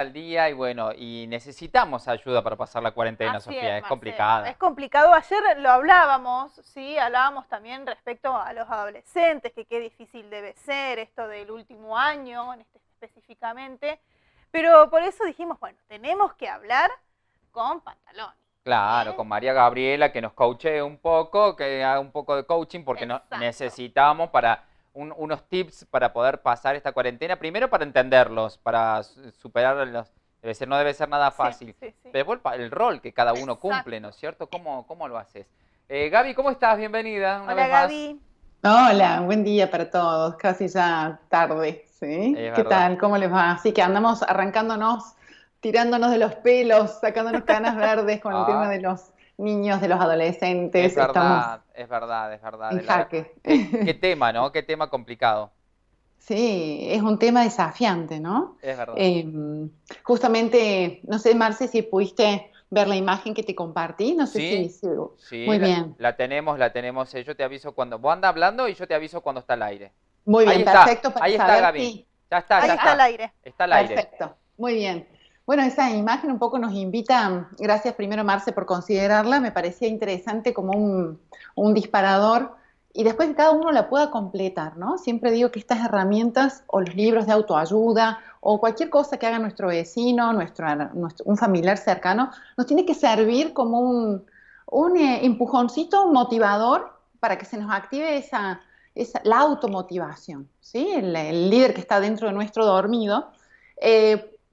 al día y bueno, y necesitamos ayuda para pasar la cuarentena, Así Sofía, es Marcelo. complicada. Es complicado. Ayer lo hablábamos, ¿sí? Hablábamos también respecto a los adolescentes, que qué difícil debe ser esto del último año, específicamente. Pero por eso dijimos, bueno, tenemos que hablar con Pantaloni. Claro, con María Gabriela que nos coachee un poco, que haga un poco de coaching porque necesitamos para unos tips para poder pasar esta cuarentena. Primero para entenderlos, para superarlos. No debe ser nada fácil. Sí, sí, sí. Pero después el rol que cada uno cumple, ¿no es cierto? ¿Cómo lo haces? Gaby, ¿cómo estás? Bienvenida una Hola, vez más. Gaby. Hola, buen día para todos, casi ya tarde, ¿sí? Es ¿Qué verdad. tal? ¿Cómo les va? Así que andamos arrancándonos, tirándonos de los pelos, sacándonos canas verdes con el tema de los niños, de los adolescentes. Es verdad, Estamos es verdad, es verdad. en jaque. ¿Qué tema, no? Qué tema complicado. Sí, es un tema desafiante, ¿no? Es verdad. Justamente, no sé, Marce, si pudiste ver la imagen que te compartí, no sé Sí, si... sí, Muy bien. la tenemos. Yo te aviso cuando... Vos anda hablando y yo te aviso cuando está al aire. Muy bien, Ahí está, perfecto para ahí está saber Gaby. si... Ya está, Ahí ya está al aire. Está al aire. Perfecto, muy bien. Bueno, esa imagen un poco nos invita, gracias primero Marce por considerarla, me parecía interesante como un disparador y después que cada uno la pueda completar, ¿no? Siempre digo que estas herramientas o los libros de autoayuda o cualquier cosa que haga nuestro vecino, un familiar cercano, nos tiene que servir como un empujoncito motivador para que se nos active la automotivación, ¿sí? El líder que está dentro de nuestro dormido.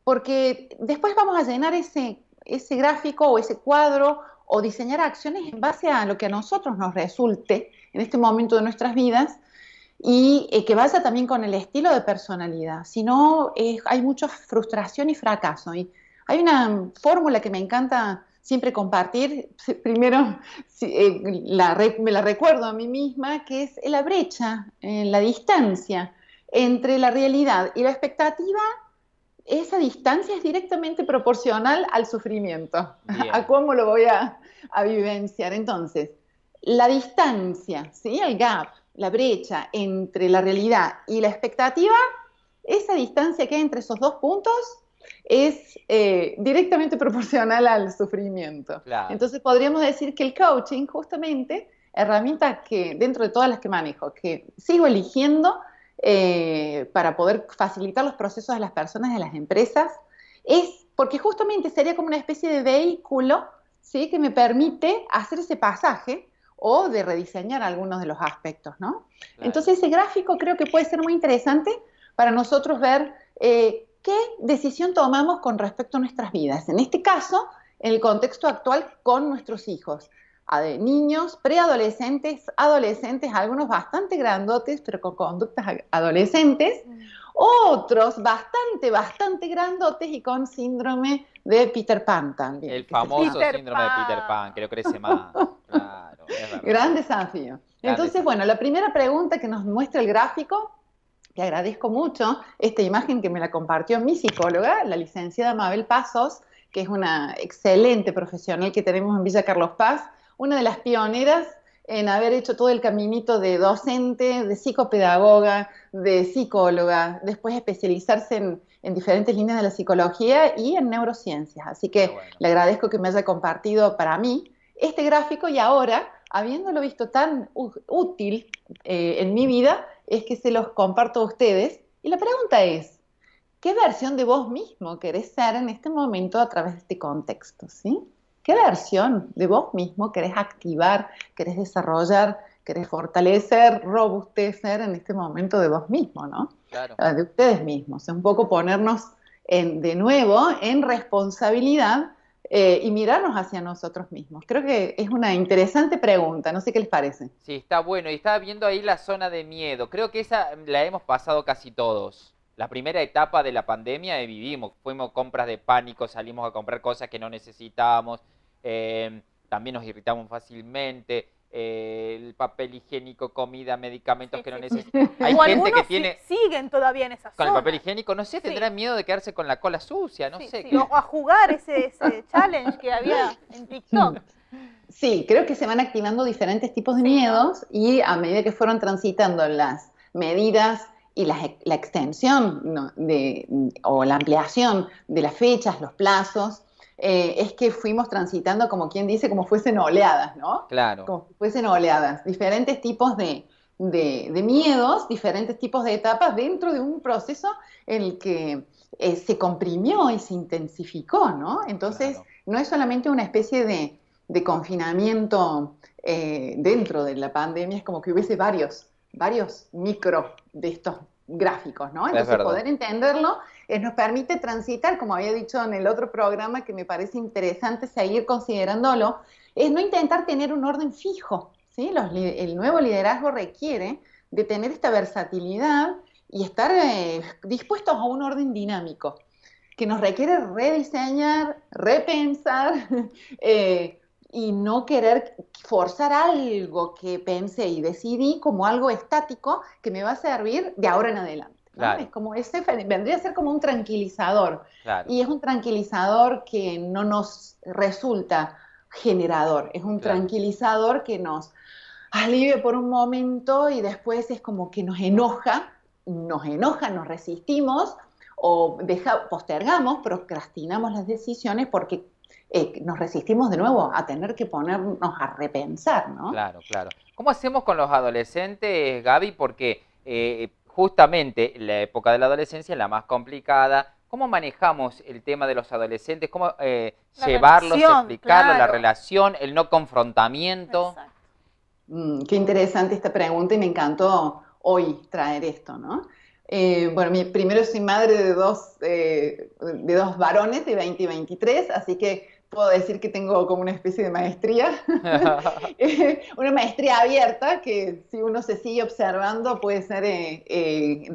Porque después vamos a llenar ese gráfico o ese cuadro o diseñar acciones en base a lo que a nosotros nos resulte en este momento de nuestras vidas y que vaya también con el estilo de personalidad. Si no, hay mucha frustración y fracaso. Y hay una fórmula que me encanta siempre compartir, primero me la recuerdo a mí misma, que es la brecha, la distancia entre la realidad y la expectativa. Esa distancia es directamente proporcional al sufrimiento, Bien. a cómo lo voy a vivenciar. Entonces, la distancia, ¿sí? El gap, la brecha entre la realidad y la expectativa, esa distancia que hay entre esos dos puntos es directamente proporcional al sufrimiento. Claro. Entonces podríamos decir que el coaching, justamente, herramienta que dentro de todas las que manejo, que sigo eligiendo, para poder facilitar los procesos de las personas, de las empresas, es porque justamente sería como una especie de vehículo, ¿sí? Que me permite hacer ese pasaje o de rediseñar algunos de los aspectos, ¿no? Claro. Entonces ese gráfico creo que puede ser muy interesante para nosotros ver qué decisión tomamos con respecto a nuestras vidas. En este caso, en el contexto actual con nuestros hijos. De niños, preadolescentes, adolescentes, algunos bastante grandotes, pero con conductas adolescentes, otros bastante grandotes y con síndrome de Peter Pan también. El famoso síndrome de Peter Pan, que lo crece más. Claro, es verdad. Gran desafío. Entonces, bueno, la primera pregunta que nos muestra el gráfico, que agradezco mucho, esta imagen que me la compartió mi psicóloga, la licenciada Mabel Pasos, que es una excelente profesional que tenemos en Villa Carlos Paz, una de las pioneras en haber hecho todo el caminito de docente, de psicopedagoga, de psicóloga, después especializarse en diferentes líneas de la psicología y en neurociencias. Así que bueno, le agradezco que me haya compartido para mí este gráfico y ahora, habiéndolo visto tan útil en mi vida, es que se los comparto a ustedes. Y la pregunta es, ¿qué versión de vos mismo querés ser en este momento a través de este contexto? ¿Sí? ¿Qué versión de vos mismo querés activar, querés desarrollar, querés fortalecer, robustecer en este momento de vos mismo, ¿no? Claro. De ustedes mismos. Un poco ponernos de nuevo en responsabilidad y mirarnos hacia nosotros mismos. Creo que es una interesante pregunta, no sé qué les parece. Sí, está bueno. Y estaba viendo ahí la zona de miedo. Creo que esa la hemos pasado casi todos. La primera etapa de la pandemia vivimos. Fuimos compras de pánico, salimos a comprar cosas que no necesitábamos. También nos irritamos fácilmente. El papel higiénico, comida, medicamentos que no necesitan. Hay o gente que algunos tiene... siguen todavía en esa Con zona. el papel higiénico, no sé, tendrán miedo de quedarse con la cola sucia, no sé. O a jugar ese challenge que había en TikTok. Sí, creo que se van activando diferentes tipos de miedos, ¿no? Y a medida que fueron transitando las medidas y la extensión, ¿no? o la ampliación de las fechas, los plazos, es que fuimos transitando, como quien dice, como fuesen oleadas, ¿no? Claro, Como fuesen oleadas, diferentes tipos de miedos, diferentes tipos de etapas dentro de un proceso en el que se comprimió y se intensificó, ¿no? Entonces, claro. no es solamente una especie de confinamiento dentro de la pandemia, es como que hubiese varios micro de estos gráficos, ¿no? Es Entonces, verdad. poder entenderlo nos permite transitar, como había dicho en el otro programa, que me parece interesante seguir considerándolo, es no intentar tener un orden fijo, ¿sí? El nuevo liderazgo requiere de tener esta versatilidad y estar dispuestos a un orden dinámico, que nos requiere rediseñar, repensar, y no querer forzar algo que pensé y decidí como algo estático que me va a servir de ahora en adelante, ¿no? Es Claro, como vendría a ser como un tranquilizador, claro, y es un tranquilizador que no nos resulta generador, es un claro. tranquilizador que nos alivia por un momento y después es como que nos resistimos o postergamos, procrastinamos las decisiones porque nos resistimos de nuevo a tener que ponernos a repensar, ¿no? Claro, claro. ¿Cómo hacemos con los adolescentes, Gaby? Porque justamente la época de la adolescencia es la más complicada. ¿Cómo manejamos el tema de los adolescentes? ¿Cómo La llevarlos, relación, explicarlos, la claro. relación, el no confrontamiento? Exacto. Qué interesante esta pregunta y me encantó hoy traer esto, ¿no? Bueno, primero soy madre de dos varones de 20 y 23, así que puedo decir que tengo como una especie de maestría, una maestría abierta que si uno se sigue observando puede ser,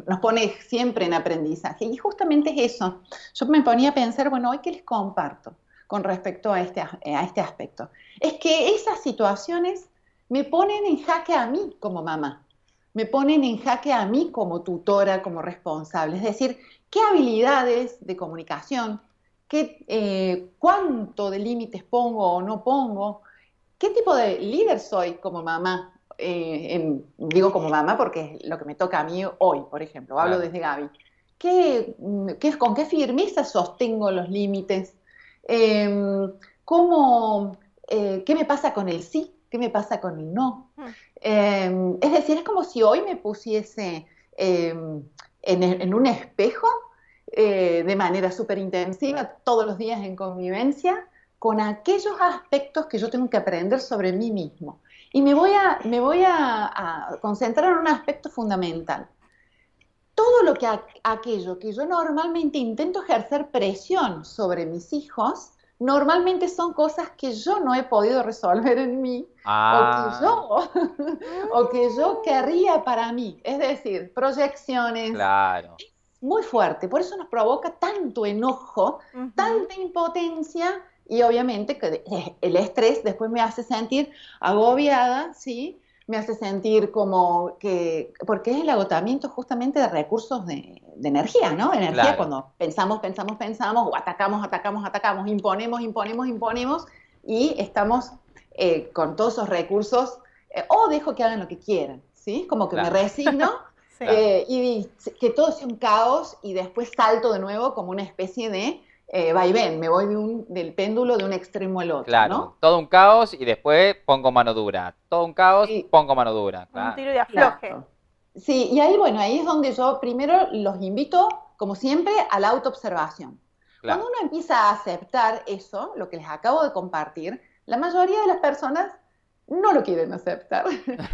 nos pone siempre en aprendizaje. Y justamente es eso. Yo me ponía a pensar, bueno, hoy qué les comparto con respecto a este aspecto. Es que esas situaciones me ponen en jaque a mí como mamá, me ponen en jaque a mí como tutora, como responsable. Es decir, qué habilidades de comunicación, cuánto de límites pongo o no pongo, qué tipo de líder soy como mamá. Digo como mamá porque es lo que me toca a mí hoy, por ejemplo, hablo Claro, desde Gaby. ¿Con qué firmeza sostengo los límites? Eh, ¿Qué me pasa con el sí? ¿Qué me pasa con el no? Mm. Es decir, es como si hoy me pusiese en un espejo de manera súper intensiva, todos los días en convivencia, con aquellos aspectos que yo tengo que aprender sobre mí mismo. Y me voy a concentrar en un aspecto fundamental. Todo aquello que yo normalmente intento ejercer presión sobre mis hijos, normalmente son cosas que yo no he podido resolver en mí o que ah, yo, o que yo querría para mí. Es decir, proyecciones, claro, muy fuerte. Por eso nos provoca tanto enojo, Ujú. tanta impotencia y obviamente que el estrés después me hace sentir agobiada, ¿sí? Me hace sentir como que, porque es el agotamiento justamente de recursos de energía, ¿no? Energía claro, cuando pensamos, o atacamos, imponemos, y estamos con todos esos recursos, o dejo que hagan lo que quieran, ¿sí? Como que me claro, resigno Sí. y que todo sea un caos y después salto de nuevo como una especie de vaivén, me voy del péndulo de un extremo al otro, claro. ¿no? Todo un caos y después pongo mano dura. Todo un caos, Sí, pongo mano dura. Un Claro, tiro de afloje. claro. Sí, y ahí, bueno, ahí es donde yo primero los invito, como siempre, a la autoobservación. Cuando claro. uno empieza a aceptar eso, lo que les acabo de compartir, la mayoría de las personas no lo quieren aceptar.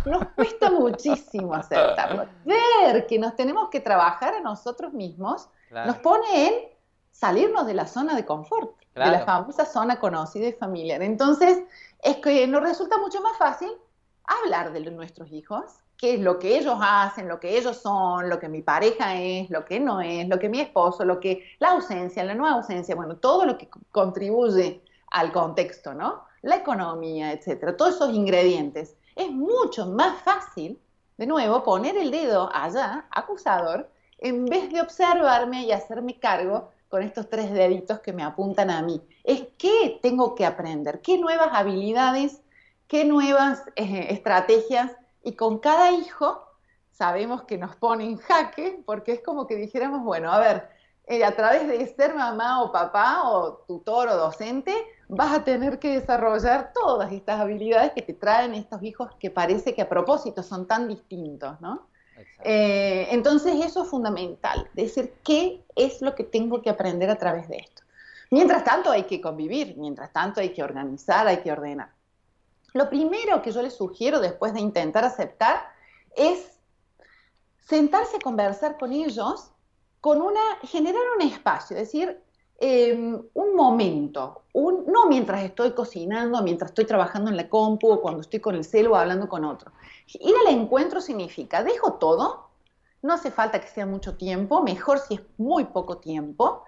Nos cuesta muchísimo aceptarlo. Ver que nos tenemos que trabajar a nosotros mismos nos Claro, pone en salirnos de la zona de confort, de la claro, famosa zona conocida y familiar. Entonces, es que nos resulta mucho más fácil hablar de nuestros hijos, qué es lo que ellos hacen, lo que ellos son, lo que mi pareja es, lo que no es, lo que mi esposo, la ausencia, la no ausencia, bueno, todo lo que contribuye al contexto, ¿no? La economía, etcétera, todos esos ingredientes. Es mucho más fácil, de nuevo, poner el dedo allá, acusador, en vez de observarme y hacerme cargo con estos tres deditos que me apuntan a mí. Es qué tengo que aprender, qué nuevas habilidades, qué nuevas estrategias, y con cada hijo sabemos que nos pone en jaque, porque es como que dijéramos, bueno, a ver, a través de ser mamá o papá o tutor o docente, vas a tener que desarrollar todas estas habilidades que te traen estos hijos que parece que a propósito son tan distintos, ¿no? Entonces eso es fundamental, decir qué es lo que tengo que aprender a través de esto. Mientras tanto hay que convivir, mientras tanto hay que organizar, hay que ordenar. Lo primero que yo les sugiero después de intentar aceptar es sentarse a conversar con ellos, generar un espacio, es decir, un momento, no mientras estoy cocinando, mientras estoy trabajando en la compu o cuando estoy con el celu o hablando con otro. Ir al encuentro significa, dejo todo, no hace falta que sea mucho tiempo, mejor si es muy poco tiempo,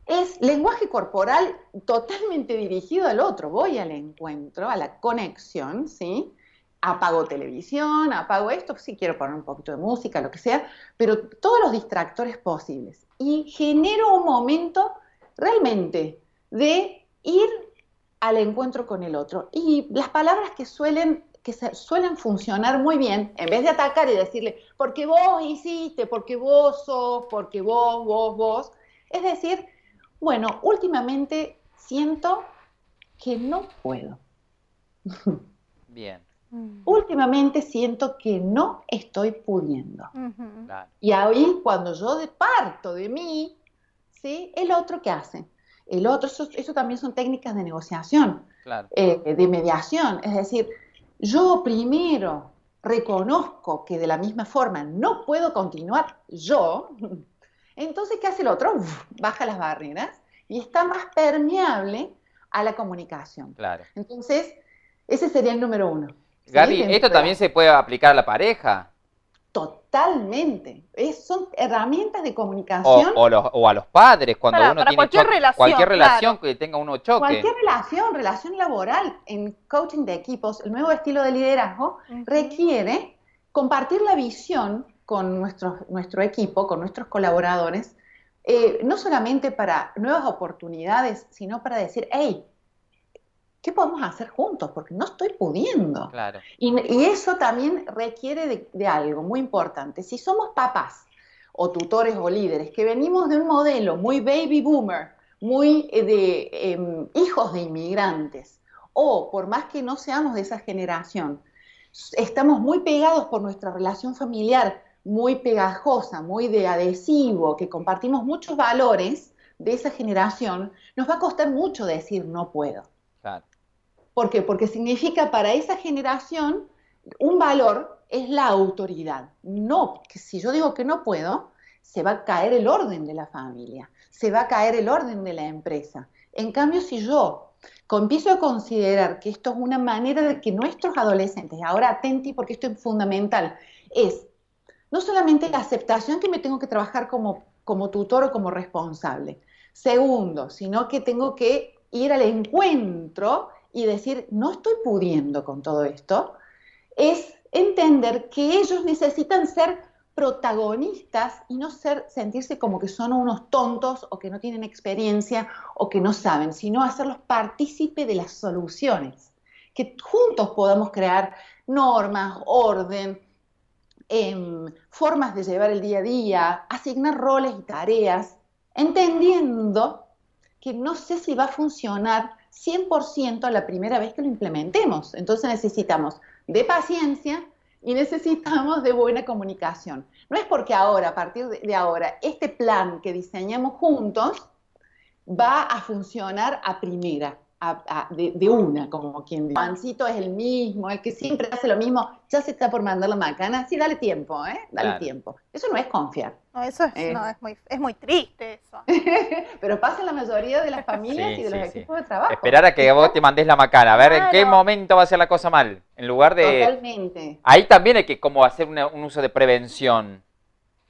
es lenguaje corporal totalmente dirigido al otro, voy al encuentro, a la conexión, ¿sí? Apago televisión, apago esto, sí quiero poner un poquito de música, lo que sea, pero todos los distractores posibles. Y genero un momento realmente de ir al encuentro con el otro. Y las palabras que suelen funcionar muy bien, en vez de atacar y decirle, porque vos hiciste, porque vos sos, porque vos, es decir, bueno, últimamente siento que no puedo. Bien. Últimamente siento que no estoy pudiendo. Claro. Y ahí cuando yo parto de mí, ¿sí? El otro, ¿qué hace? El otro, eso también son técnicas de negociación, Claro. De mediación. Es decir, yo primero reconozco que de la misma forma no puedo continuar yo, entonces, ¿qué hace el otro? Baja las barreras y está más permeable a la comunicación. Claro. Entonces, ese sería el número 1. Gaby, ¿esto también se puede aplicar a la pareja? Totalmente. Son herramientas de comunicación. O a los padres, cuando uno tiene cualquier relación claro, que tenga uno choque. Cualquier relación laboral. En coaching de equipos, el nuevo estilo de liderazgo requiere compartir la visión con nuestro equipo, con nuestros colaboradores, no solamente para nuevas oportunidades, sino para decir, hey, ¿qué podemos hacer juntos? Porque no estoy pudiendo. Claro. Y eso también requiere de algo muy importante. Si somos papás o tutores o líderes que venimos de un modelo muy baby boomer, muy de hijos de inmigrantes, o por más que no seamos de esa generación, estamos muy pegados por nuestra relación familiar, muy pegajosa, muy de adhesivo, que compartimos muchos valores de esa generación, nos va a costar mucho decir no puedo. Claro. ¿Por qué? Porque significa para esa generación un valor es la autoridad. No, que si yo digo que no puedo, se va a caer el orden de la familia, se va a caer el orden de la empresa. En cambio, si yo empiezo a considerar que esto es una manera de que nuestros adolescentes, ahora atenti porque esto es fundamental, es no solamente la aceptación que me tengo que trabajar como tutor o como responsable, segundo, sino que tengo que ir al encuentro y decir, no estoy pudiendo con todo esto, es entender que ellos necesitan ser protagonistas y no sentirse como que son unos tontos o que no tienen experiencia o que no saben, sino hacerlos partícipe de las soluciones, que juntos podamos crear normas, orden, formas de llevar el día a día, asignar roles y tareas, entendiendo que no sé si va a funcionar 100% la primera vez que lo implementemos. Entonces necesitamos de paciencia y necesitamos de buena comunicación. No es porque ahora, a partir de ahora, este plan que diseñamos juntos va a funcionar a primera, de una, como quien dice. Juancito es el mismo, el que siempre hace lo mismo, ya se está por mandar la macana. Sí, dale tiempo, dale tiempo. Eso no es confiar. No, eso es muy triste eso. Pero pasa en la mayoría de las familias y de los equipos de trabajo. Esperar a que vos te mandes la macana, a ver en qué momento va a ser la cosa mal. En lugar de... Totalmente. Ahí también hay que como hacer un uso de prevención.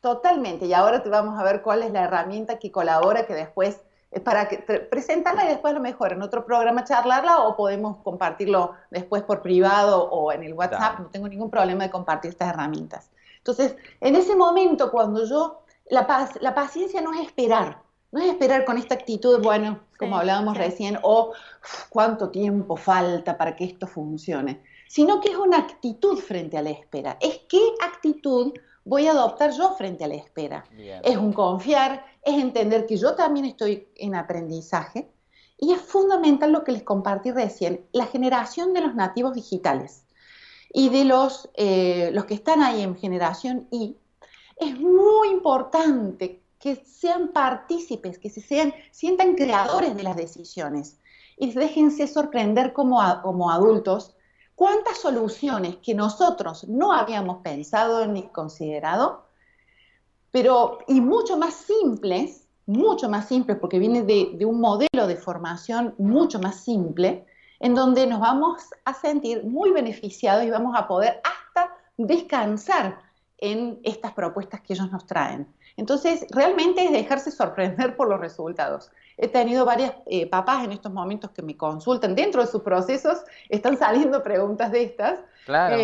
Totalmente. Y ahora te vamos a ver cuál es la herramienta que colabora, que después es para presentarla y después a lo mejor en otro programa charlarla o podemos compartirlo después por privado o en el WhatsApp. Claro. No tengo ningún problema de compartir estas herramientas. Entonces, en ese momento cuando la paciencia no es esperar con esta actitud, bueno, como hablábamos recién, o cuánto tiempo falta para que esto funcione, sino que es una actitud frente a la espera. Es qué actitud voy a adoptar yo frente a la espera? Bien. Es un confiar, es entender que yo también estoy en aprendizaje, y es fundamental lo que les compartí recién, la generación de los nativos digitales y de los que están ahí en generación Y. Es muy importante que sean partícipes, que sientan creadores de las decisiones y déjense sorprender como adultos cuántas soluciones que nosotros no habíamos pensado ni considerado, y mucho más simples, porque viene de un modelo de formación mucho más simple, en donde nos vamos a sentir muy beneficiados y vamos a poder hasta descansar en estas propuestas que ellos nos traen. Entonces, realmente es dejarse sorprender por los resultados. He tenido varias papás en estos momentos que me consultan, dentro de sus procesos están saliendo preguntas de estas. Claro.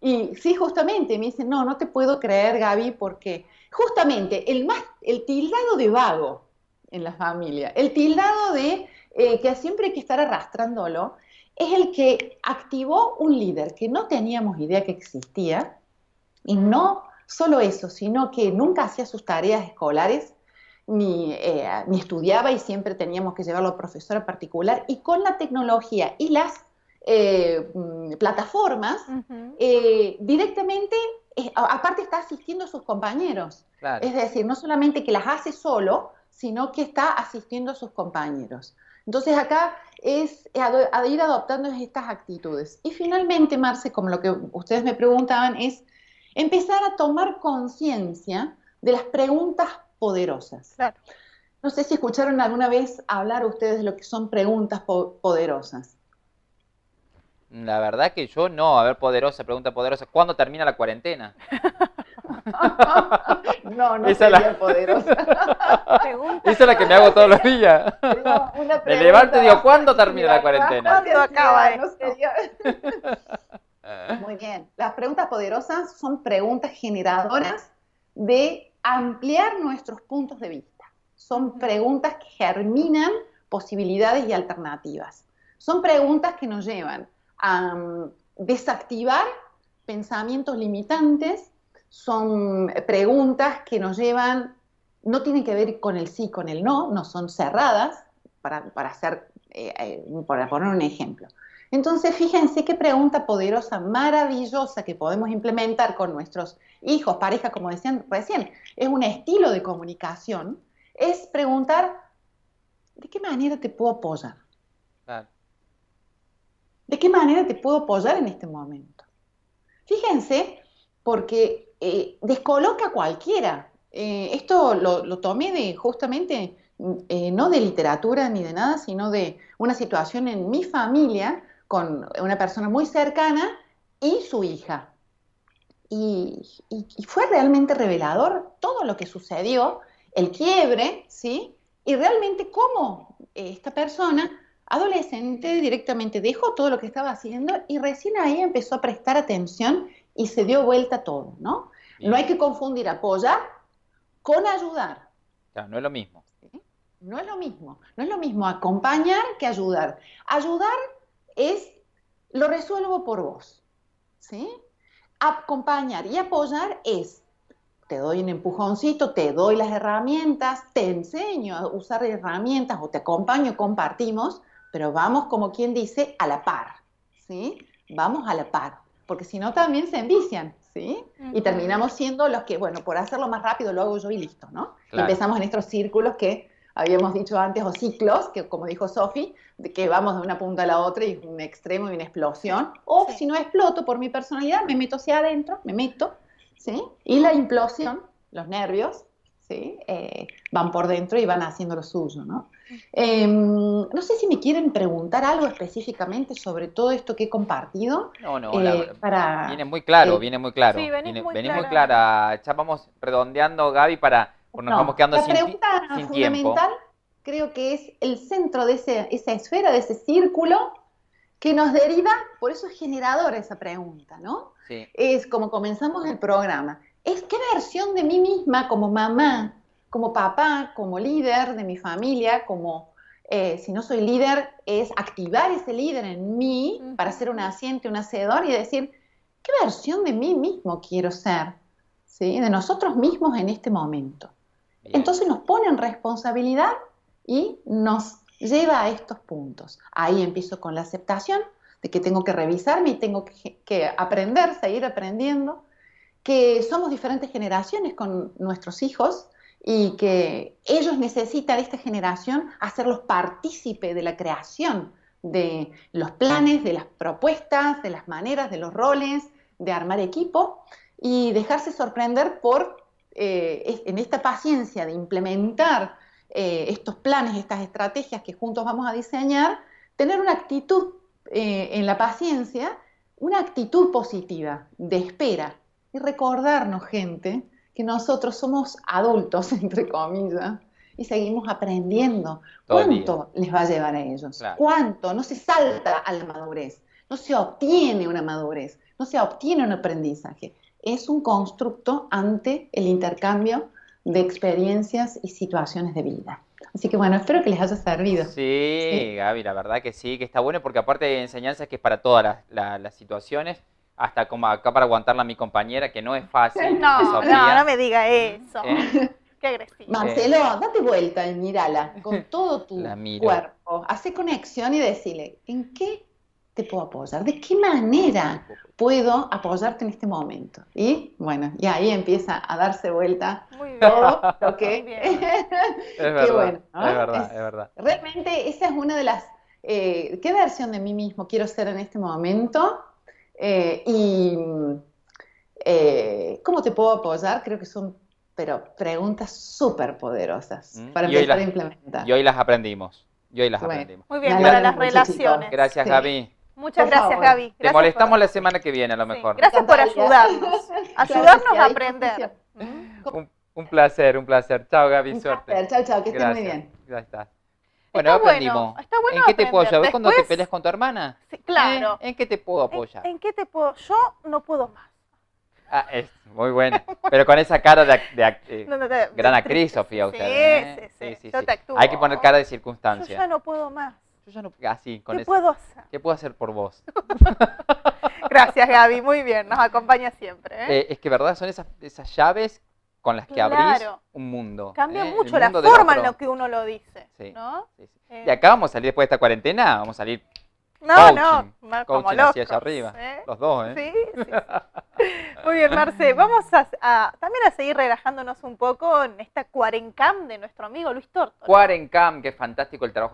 Y sí, justamente, me dicen, no te puedo creer, Gaby, porque justamente el tildado de vago en la familia, el tildado de que siempre hay que estar arrastrándolo, es el que activó un líder que no teníamos idea que existía, y no solo eso, sino que nunca hacía sus tareas escolares, ni estudiaba, y siempre teníamos que llevarlo a profesora particular, y con la tecnología y las plataformas, directamente, aparte está asistiendo a sus compañeros. Claro. Es decir, no solamente que las hace solo, sino que está asistiendo a sus compañeros. Entonces acá es a ir adoptando estas actitudes. Y finalmente, Marce, como lo que ustedes me preguntaban, es empezar a tomar conciencia de las preguntas poderosas. Claro. No sé si escucharon alguna vez hablar ustedes de lo que son preguntas poderosas. La verdad que yo no. A ver, pregunta poderosa. ¿Cuándo termina la cuarentena? No Esa sería poderosa. Esa es la que me hago todos los días. Me levanto y digo, ¿cuándo termina la cuarentena? ¿Cuándo acaba no sería... Muy bien. Las preguntas poderosas son preguntas generadoras de ampliar nuestros puntos de vista. Son preguntas que germinan posibilidades y alternativas. Son preguntas que nos llevan a desactivar pensamientos limitantes. Son preguntas que nos llevan, no tienen que ver con el sí, con el no son cerradas, para poner un ejemplo. Entonces, fíjense qué pregunta poderosa, maravillosa, que podemos implementar con nuestros hijos, pareja, como decían recién. Es un estilo de comunicación, es preguntar, ¿de qué manera te puedo apoyar? Claro. ¿De qué manera te puedo apoyar en este momento? Fíjense, porque descoloca a cualquiera. Esto lo tomé justamente, no de literatura ni de nada, sino de una situación en mi familia, con una persona muy cercana y su hija. Y fue realmente revelador todo lo que sucedió, el quiebre, ¿sí? Y realmente cómo esta persona, adolescente, directamente dejó todo lo que estaba haciendo y recién ahí empezó a prestar atención y se dio vuelta todo, ¿no? Bien. No hay que confundir apoyar con ayudar. Claro, no es lo mismo. ¿Sí? No es lo mismo acompañar que ayudar. Ayudar es, lo resuelvo por vos, ¿sí? Acompañar y apoyar es, te doy un empujoncito, te doy las herramientas, te enseño a usar herramientas o te acompaño, compartimos, pero vamos, como quien dice, a la par, ¿sí? Vamos a la par, porque si no también se envician, ¿sí? Y terminamos siendo los que, bueno, por hacerlo más rápido lo hago yo y listo, ¿no? Claro. Y empezamos en estos círculos que habíamos dicho antes, o ciclos, que como dijo Sofi, de que vamos de una punta a la otra y un extremo y una explosión, o si no exploto por mi personalidad, me meto hacia adentro, ¿sí? Y la implosión, los nervios, ¿sí? Van por dentro y van haciendo lo suyo, ¿no? No sé si me quieren preguntar algo específicamente sobre todo esto que he compartido. No, viene muy claro. Sí, venís muy clara. Ya vamos redondeando, Gaby, porque nos vamos quedando la pregunta sin fundamental tiempo. Creo que es el centro de esa esfera, de ese círculo, que nos deriva, por eso es generadora esa pregunta, ¿no? Sí. Es como comenzamos el programa. Es qué versión de mí misma como mamá, como papá, como líder de mi familia, como si no soy líder, es activar ese líder en mí para ser un asiente, un hacedor y decir, ¿qué versión de mí mismo quiero ser? ¿sí? De nosotros mismos en este momento. Bien. Entonces nos pone en responsabilidad y nos lleva a estos puntos. Ahí empiezo con la aceptación de que tengo que revisarme y tengo que aprender, seguir aprendiendo, que somos diferentes generaciones con nuestros hijos y que ellos necesitan, esta generación, hacerlos partícipe de la creación de los planes, de las propuestas, de las maneras, de los roles, de armar equipo y dejarse sorprender por, en esta paciencia de implementar estos planes, estas estrategias que juntos vamos a diseñar, tener una actitud en la paciencia, una actitud positiva, de espera, y recordarnos, gente, que nosotros somos adultos, entre comillas, y seguimos aprendiendo. Todo el ¿Cuánto les va a llevar a ellos? Claro. ¿Cuánto? No se salta a la madurez, no se obtiene una madurez, no se obtiene un aprendizaje. Es un constructo ante el intercambio de experiencias y situaciones de vida. Así que bueno, espero que les haya servido. Sí, Gaby, la verdad que sí, que está bueno porque aparte hay enseñanzas que es para todas las situaciones, hasta como acá para aguantarla a mi compañera, que no es fácil, No, Sofía. no me diga eso. ¿Eh? Qué agresivo. Marcelo, date vuelta y mírala con todo tu La miro. cuerpo. Hace conexión y decirle, ¿en qué te puedo apoyar? ¿De qué manera puedo apoyarte en este momento? Y bueno, y ahí empieza a darse vuelta Muy bien. todo lo que... Muy bien. Es Qué verdad, bueno, ¿no? es verdad, es verdad. Realmente esa es una de las... ¿qué versión de mí mismo quiero ser en este momento? ¿Cómo te puedo apoyar? Creo que son preguntas súper poderosas para Y hoy empezar a las, implementar. y hoy las aprendimos. Y hoy las Bueno. aprendimos. Muy bien, Me para alegro las mucho, relaciones. chicos. Gracias, Sí. Gaby. Muchas Por gracias, favor. Gaby. Te Gracias molestamos la por- semana que viene a lo Sí, mejor. gracias por Natalia. ayudarnos. Claro Ayudarnos que sí, a hay aprender. disposición. Un placer, un placer. Chao, Gaby, Un suerte. placer. Chao, chao, que estén muy Gracias. bien. Ya está. Bueno, Está aprendimos. bueno, está bueno ¿En qué te puedo aprender. ayudar? ¿Ves cuando te Después- peleas con tu hermana? Sí, claro. ¿En qué te puedo apoyar? ¿En qué te puedo? Yo no puedo más. Ah, es muy buena. Pero con esa cara de No, gran de actriz, triste. Sofía, Sí, usted. ¿eh? sí. Yo te actúo. Hay que poner cara de Yo circunstancia. ya no puedo más. Yo ya no, así, con ¿Qué eso. puedo hacer? ¿Qué puedo hacer por vos? Gracias, Gaby. Muy bien. Nos acompaña siempre. Es que verdad son esas llaves con las que abrís Claro. un mundo. Cambia ¿eh? mucho El la mundo del forma en otro. lo que uno lo dice. Sí, ¿No? sí, sí. Y acá vamos a salir después de esta cuarentena, vamos a salir No, coaching, como coaching locos. hacia allá arriba. ¿Eh? Los dos, ¿eh? Sí. Muy bien, Marce. Vamos también a seguir relajándonos un poco en esta cuarencam de nuestro amigo Luis Torto. Quarencam, que es fantástico el trabajo